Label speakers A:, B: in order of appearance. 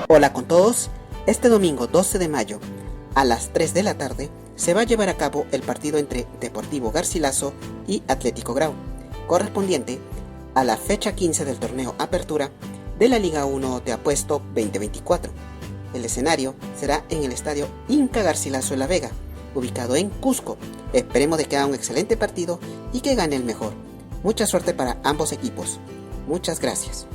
A: Hola con todos, este domingo 12 de mayo a las 3 de la tarde se va a llevar a cabo el partido entre Deportivo Garcilaso y Atlético Grau, correspondiente a la fecha 15 del torneo Apertura de la Liga 1 de Apuesto 2024. El escenario será en el estadio Inca Garcilaso de la Vega, ubicado en Cusco. Esperemos de que haga un excelente partido y que gane el mejor. Mucha suerte para ambos equipos. Muchas gracias.